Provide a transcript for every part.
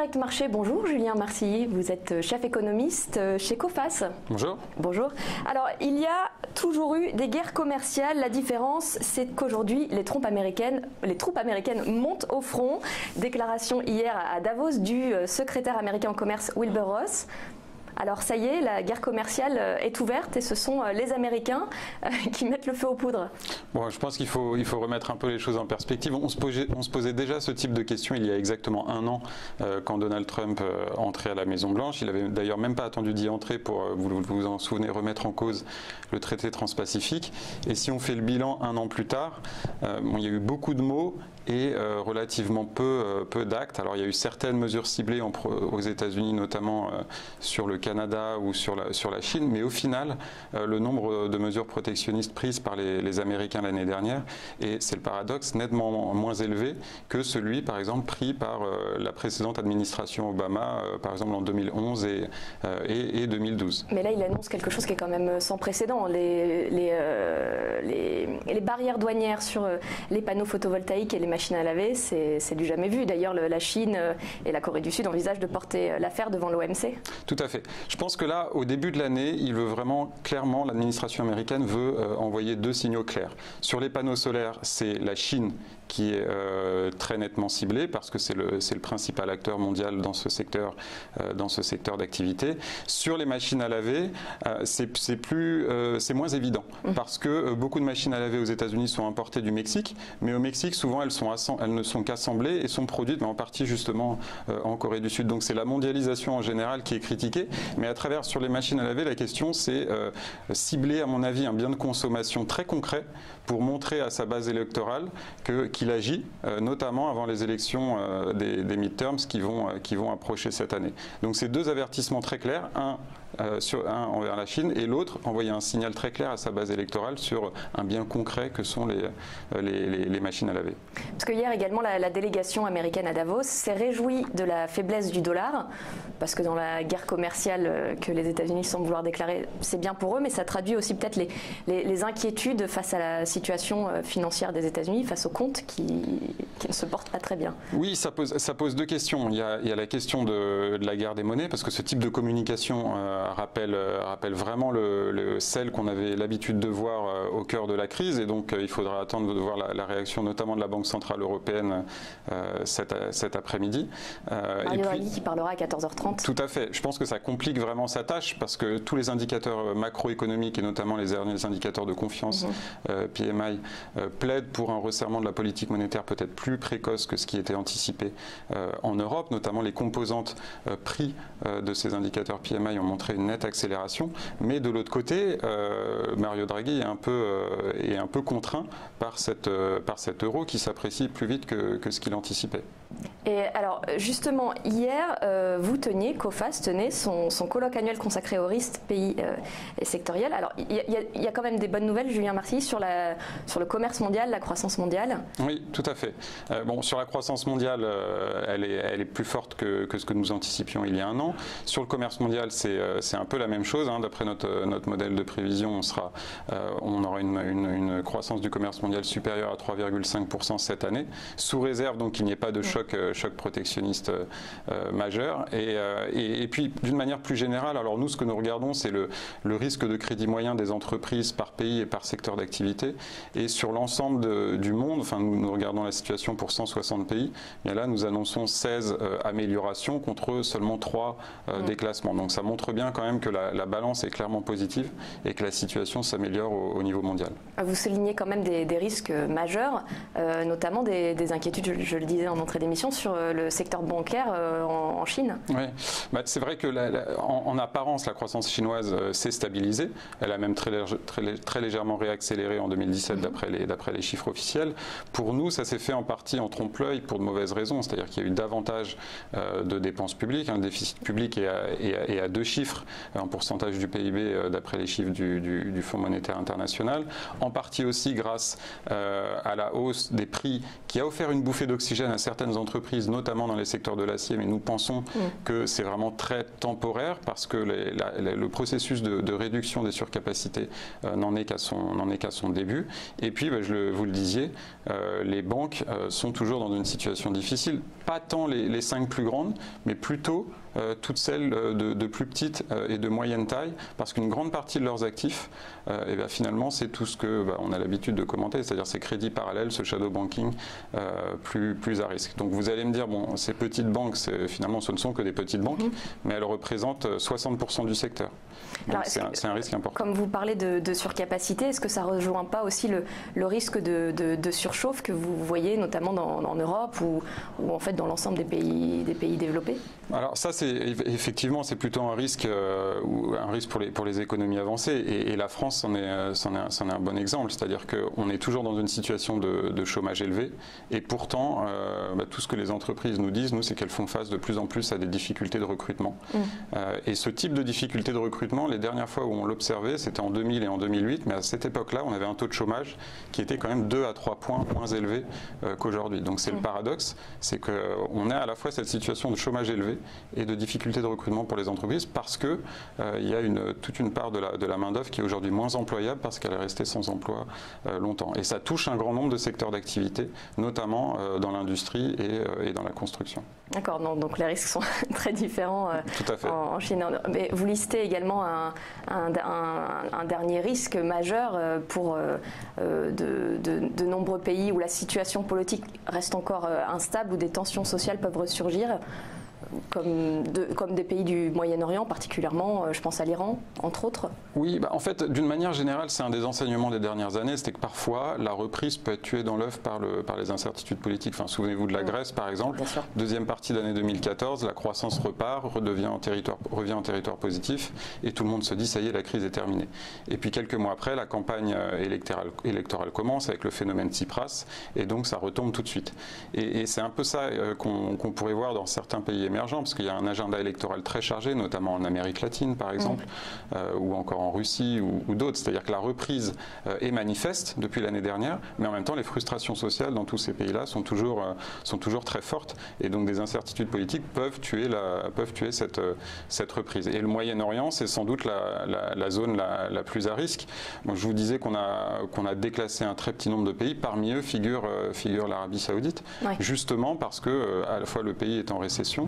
Direct Marché, bonjour Julien Marcilly, vous êtes chef économiste chez Coface. Bonjour. Bonjour. Alors, il y a toujours eu des guerres commerciales. La différence, c'est qu'aujourd'hui, les troupes américaines montent au front. Déclaration hier à Davos du secrétaire américain au commerce Wilbur Ross. Alors ça y est, la guerre commerciale est ouverte et ce sont les Américains qui mettent le feu aux poudres. Bon, je pense qu'il faut remettre un peu les choses en perspective. On se posait déjà ce type de questions il y a exactement un an quand Donald Trump entrait à la Maison-Blanche. Il n'avait d'ailleurs même pas attendu d'y entrer pour, vous vous en souvenez, remettre en cause le traité transpacifique. Et si on fait le bilan un an plus tard, il y a eu beaucoup de mots et relativement peu d'actes. Alors il y a eu certaines mesures ciblées aux États-Unis, notamment sur le Canada ou sur la Chine, mais au final, le nombre de mesures protectionnistes prises par les Américains l'année dernière, et c'est le paradoxe, nettement moins élevé que celui, par exemple, pris par la précédente administration Obama, par exemple en 2011 et 2012. Mais là, il annonce quelque chose qui est quand même sans précédent. Les barrières douanières sur les panneaux photovoltaïques et les machines à laver, c'est du jamais vu. D'ailleurs, la Chine et la Corée du Sud envisagent de porter l'affaire devant l'OMC. Tout à fait. Je pense que là, au début de l'année, il veut vraiment clairement, l'administration américaine veut envoyer deux signaux clairs. Sur les panneaux solaires, c'est la Chine qui est très nettement ciblée parce que c'est le principal acteur mondial dans ce secteur d'activité. Sur les machines à laver, c'est moins évident parce que beaucoup de machines à laver aux États-Unis sont importées du Mexique, mais au Mexique, souvent, elles ne sont qu'assemblées et sont produites, mais en partie justement en Corée du Sud. Donc c'est la mondialisation en général qui est critiquée, mais à travers sur les machines à laver, la question c'est cibler, à mon avis, un bien de consommation très concret pour montrer à sa base électorale qu'il agit, notamment avant les élections des midterms qui vont approcher cette année. Donc c'est deux avertissements très clairs, un envers la Chine et l'autre envoyer un signal très clair à sa base électorale sur un bien concret que sont les machines à laver. Parce que hier également la délégation américaine à Davos s'est réjouie de la faiblesse du dollar, parce que dans la guerre commerciale que les États-Unis semblent vouloir déclarer, c'est bien pour eux, mais ça traduit aussi peut-être les inquiétudes face à la situation financière des États-Unis, face aux comptes qui ne se portent pas très bien. Oui, ça pose deux questions. Il y a la question de la guerre des monnaies, parce que ce type de communication rappelle vraiment celle qu'on avait l'habitude de voir au cœur de la crise, et donc il faudra attendre de voir la réaction notamment de la Banque Centrale Européenne cet après-midi. Mario Draghi qui parlera à 14h30. Tout à fait. Je pense que ça complique vraiment sa tâche parce que tous les indicateurs macroéconomiques et notamment les indicateurs de confiance PMI plaident pour un resserrement de la politique monétaire peut-être plus précoce que ce qui était anticipé en Europe, notamment les composantes prix de ces indicateurs PMI ont montré une nette accélération, mais de l'autre côté, Mario Draghi est un peu contraint par cet euro qui s'apprécie plus vite que ce qu'il anticipait. Et alors justement hier, Coface tenait son colloque annuel consacré aux risques pays et sectoriels. Alors il y a quand même des bonnes nouvelles, Julien Marcilly, sur le commerce mondial, la croissance mondiale. Oui, tout à fait. Sur la croissance mondiale, elle est plus forte que ce que nous anticipions il y a un an. Sur le commerce mondial, c'est un peu la même chose. D'après notre modèle de prévision, on aura une croissance du commerce mondial supérieure à 3,5% cette année, sous réserve donc qu'il n'y ait pas de choc protectionniste majeur. Et puis, d'une manière plus générale, alors nous, ce que nous regardons, c'est le risque de crédit moyen des entreprises par pays et par secteur d'activité. Et sur l'ensemble du monde, nous regardons la situation pour 160 pays, bien là, nous annonçons 16 améliorations contre seulement 3 déclassements. Donc ça montre bien quand même que la balance est clairement positive et que la situation s'améliore au niveau mondial. Vous soulignez quand même des risques majeurs, notamment des inquiétudes, je le disais en entrée d'émission, sur le secteur bancaire en Chine. Oui, c'est vrai que en apparence, la croissance chinoise s'est stabilisée. Elle a même très légèrement réaccéléré en 2017 d'après les chiffres officiels. Pour nous, ça s'est fait en partie en trompe-l'œil pour de mauvaises raisons, c'est-à-dire qu'il y a eu davantage de dépenses publiques. Le déficit public est à 2 chiffres en pourcentage du PIB d'après les chiffres du Fonds monétaire international, en partie aussi grâce à la hausse des prix qui a offert une bouffée d'oxygène à certaines entreprises, notamment dans les secteurs de l'acier, mais nous pensons que c'est vraiment très temporaire parce que le processus de réduction des surcapacités n'en est qu'à son début. Et puis, vous le disiez, les banques sont toujours dans une situation difficile, pas tant les 5 plus grandes, mais plutôt toutes celles de plus petites et de moyenne taille, parce qu'une grande partie de leurs actifs, finalement, c'est tout ce que on a l'habitude de commenter, c'est-à-dire ces crédits parallèles, ce shadow banking plus à risque. Donc vous allez me dire, bon, ces petites banques, finalement, ce ne sont que des petites banques, mais elles représentent 60% du secteur. C'est un risque important. Comme vous parlez de surcapacité, est-ce que ça ne rejoint pas aussi le risque de surchauffe que vous voyez notamment en Europe ou en fait dans l'ensemble des pays développés? Alors ça, effectivement, c'est plutôt un risque pour les économies avancées. Et la France c'en est un bon exemple. C'est-à-dire qu'on est toujours dans une situation de chômage élevé. Et pourtant, tout ce que les entreprises nous disent, c'est qu'elles font face de plus en plus à des difficultés de recrutement. Et ce type de difficultés de recrutement, les dernières fois où on l'observait, c'était en 2000 et en 2008. Mais à cette époque-là, on avait un taux de chômage qui était quand même 2 à 3 points moins élevé qu'aujourd'hui. Donc c'est le paradoxe, c'est qu'on a à la fois cette situation de chômage élevé et de difficultés de recrutement pour les entreprises parce que il y a toute une part de la main-d'œuvre qui est aujourd'hui moins employable parce qu'elle est restée sans emploi longtemps. Et ça touche un grand nombre de secteurs d'activité, notamment dans l'industrie et dans la construction. D'accord, donc les risques sont très différents Tout à fait. En Chine. Mais vous listez également un dernier risque majeur pour de nombreux pays où la situation politique reste encore instable, où des tensions sociales peuvent ressurgir. Comme des pays du Moyen-Orient particulièrement, je pense à l'Iran, entre autres. Oui, en fait, d'une manière générale, c'est un des enseignements des dernières années, c'était que parfois, la reprise peut être tuée dans l'œuf par les incertitudes politiques. Enfin, souvenez-vous de la Grèce, par exemple. Deuxième partie d'année 2014, la croissance revient en territoire positif, et tout le monde se dit, ça y est, la crise est terminée. Et puis, quelques mois après, la campagne électorale commence avec le phénomène Tsipras, et donc ça retombe tout de suite. Et c'est un peu ça qu'on pourrait voir dans certains pays émergents, parce qu'il y a un agenda électoral très chargé, notamment en Amérique latine par exemple, ou encore en Russie ou d'autres. C'est-à-dire que la reprise est manifeste depuis l'année dernière, mais en même temps les frustrations sociales dans tous ces pays-là sont toujours très fortes, et donc des incertitudes politiques peuvent tuer cette reprise. Et le Moyen-Orient, c'est sans doute la zone la plus à risque. Bon, je vous disais qu'on a déclassé un très petit nombre de pays, parmi eux figure l'Arabie Saoudite, justement parce que à la fois le pays est en récession,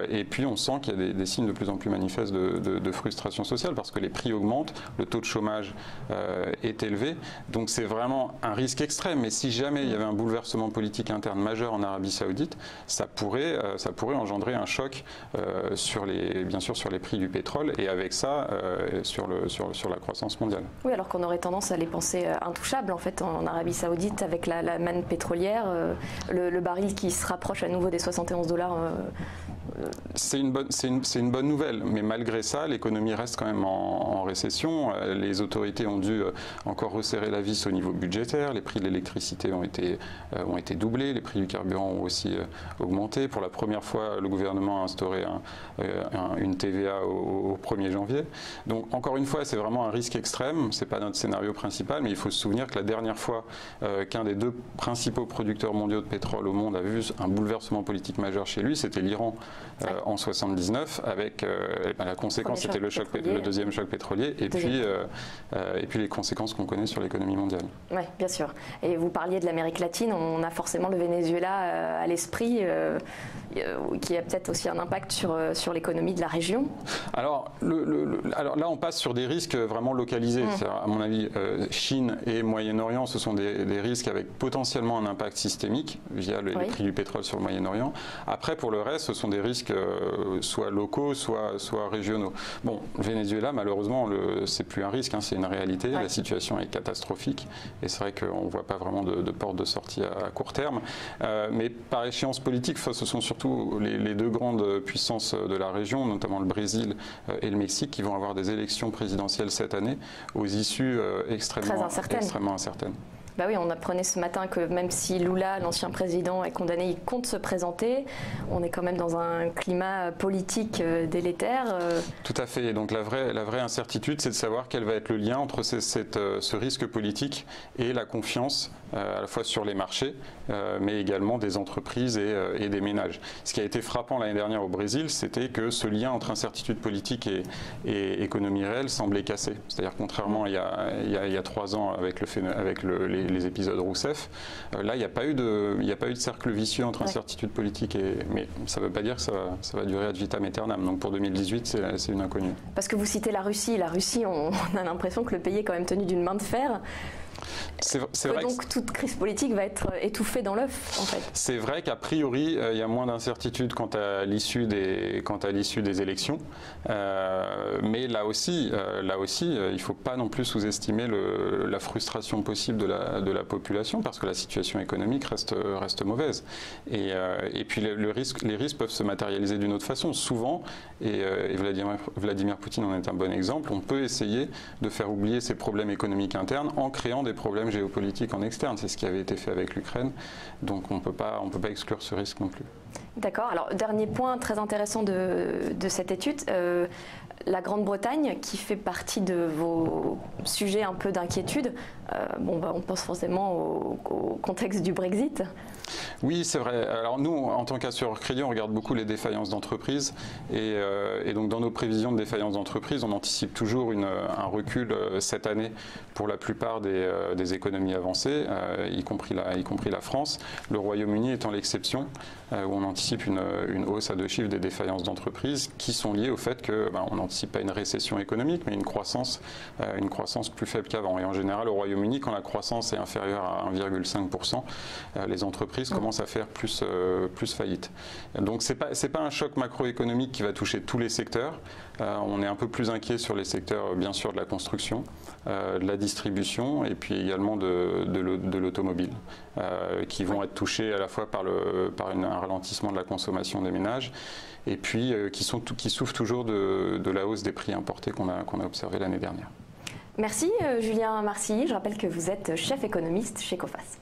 et puis on sent qu'il y a des signes de plus en plus manifestes de frustration sociale parce que les prix augmentent, le taux de chômage est élevé, donc c'est vraiment un risque extrême. Mais si jamais il y avait un bouleversement politique interne majeur en Arabie Saoudite, ça pourrait engendrer un choc bien sûr sur les prix du pétrole, et avec ça sur la croissance mondiale. Oui, alors qu'on aurait tendance à les penser intouchables en fait en Arabie Saoudite avec la manne pétrolière, le baril qui se rapproche à nouveau des $71. C'est une bonne nouvelle, mais malgré ça, l'économie reste quand même en récession. Les autorités ont dû encore resserrer la vis au niveau budgétaire. Les prix de l'électricité ont été doublés, les prix du carburant ont aussi augmenté. Pour la première fois, le gouvernement a instauré une TVA au 1er janvier. Donc encore une fois, c'est vraiment un risque extrême. C'est pas notre scénario principal, mais il faut se souvenir que la dernière fois qu'un des 2 principaux producteurs mondiaux de pétrole au monde a vu un bouleversement politique majeur chez lui, c'était l'Iran en 79, avec la conséquence, c'était le deuxième choc pétrolier, et puis les conséquences qu'on connaît sur l'économie mondiale. Oui, bien sûr. Et vous parliez de l'Amérique latine, on a forcément le Venezuela à l'esprit, qui a peut-être aussi un impact sur l'économie de la région. Alors là, on passe sur des risques vraiment localisés. À mon avis, Chine et Moyen-Orient, ce sont des risques avec potentiellement un impact systémique via les prix du pétrole sur le Moyen-Orient. Après, pour le reste, ce sont des risques soit locaux, soit régionaux. Bon, le Venezuela, malheureusement, c'est plus un risque, c'est une réalité. La situation est catastrophique, et c'est vrai qu'on ne voit pas vraiment de porte de sortie à court terme. Mais par échéance politique, ce sont surtout les 2 grandes puissances de la région, notamment le Brésil et le Mexique, qui vont avoir des élections présidentielles cette année aux issues extrêmement incertaines. Bah oui, on apprenait ce matin que même si Lula, l'ancien président, est condamné, il compte se présenter. On est quand même dans un climat politique délétère. Tout à fait. Et donc la vraie incertitude, c'est de savoir quel va être le lien entre ce risque politique et la confiance à la fois sur les marchés, mais également des entreprises et des ménages. Ce qui a été frappant l'année dernière au Brésil, c'était que ce lien entre incertitude politique et économie réelle semblait cassé. C'est-à-dire contrairement il y a 3 ans avec les épisodes Rousseff, là il n'y a pas eu de cercle vicieux entre incertitude politique mais ça ne veut pas dire que ça va durer ad vitam aeternam. Donc pour 2018, c'est une inconnue. Parce que vous citez la Russie, on a l'impression que le pays est quand même tenu d'une main de fer. C'est vrai donc toute crise politique va être étouffée dans l'œuf, en fait. C'est vrai qu'a priori, il y a moins d'incertitude quant à l'issue des élections. Mais là aussi, il ne faut pas non plus sous-estimer la frustration possible de la population, parce que la situation économique reste mauvaise. Et puis les risques peuvent se matérialiser d'une autre façon. Souvent, et Vladimir Poutine en est un bon exemple, on peut essayer de faire oublier ces problèmes économiques internes en créant des problèmes géopolitiques en externe. C'est ce qui avait été fait avec l'Ukraine. Donc on ne peut pas exclure ce risque non plus. D'accord. Alors, dernier point très intéressant de cette étude, la Grande-Bretagne, qui fait partie de vos sujets un peu d'inquiétude. On pense forcément au contexte du Brexit. Oui, c'est vrai. Alors nous, en tant qu'assureur crédit, on regarde beaucoup les défaillances d'entreprises et donc dans nos prévisions de défaillances d'entreprises, on anticipe toujours un recul cette année pour la plupart des économies avancées, y compris la France. Le Royaume-Uni étant l'exception, où on anticipe une hausse à 2 chiffres des défaillances d'entreprises qui sont liées au fait qu'on n'anticipe pas une récession économique, mais une croissance plus faible qu'avant. Et en général, au Royaume-Uni, quand la croissance est inférieure à 1,5%, les entreprises commencent à faire plus faillite. Donc c'est pas un choc macroéconomique qui va toucher tous les secteurs. On est un peu plus inquiet sur les secteurs, bien sûr, de la construction, de la distribution et puis également de l'automobile, qui vont être touchés à la fois par un ralentissement de la consommation des ménages et puis qui souffrent toujours de la hausse des prix importés qu'on a observé l'année dernière. Merci Julien Marcilly. Je rappelle que vous êtes chef économiste chez Coface.